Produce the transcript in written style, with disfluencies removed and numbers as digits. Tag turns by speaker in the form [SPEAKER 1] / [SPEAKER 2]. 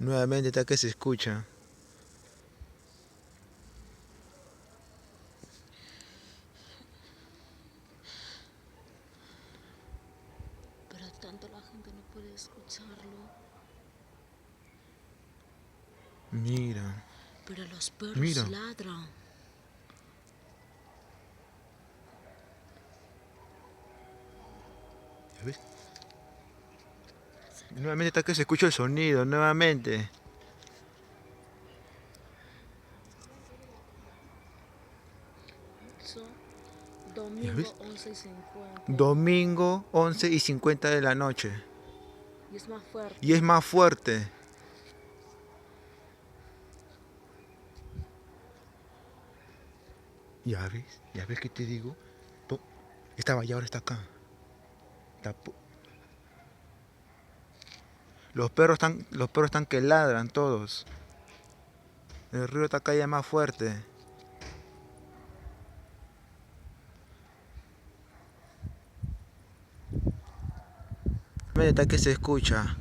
[SPEAKER 1] Nuevamente está que se escucha.
[SPEAKER 2] Pero tanto la gente no puede escucharlo.
[SPEAKER 1] Mira,
[SPEAKER 2] Pero los perros
[SPEAKER 1] mira.
[SPEAKER 2] ladran.
[SPEAKER 1] ¿Ya ves? Nuevamente está que se escucha el sonido, nuevamente.
[SPEAKER 2] Son
[SPEAKER 1] ¿Ya
[SPEAKER 2] domingo
[SPEAKER 1] ves?
[SPEAKER 2] 11:50.
[SPEAKER 1] Domingo 11:50 de la noche.
[SPEAKER 2] Y es más
[SPEAKER 1] Y
[SPEAKER 2] fuerte.
[SPEAKER 1] es más fuerte. Ya ves que te digo. Estaba y ahora está acá. Está los perros están que ladran todos. El río está acá ya más fuerte. Nuevamente está que se escucha.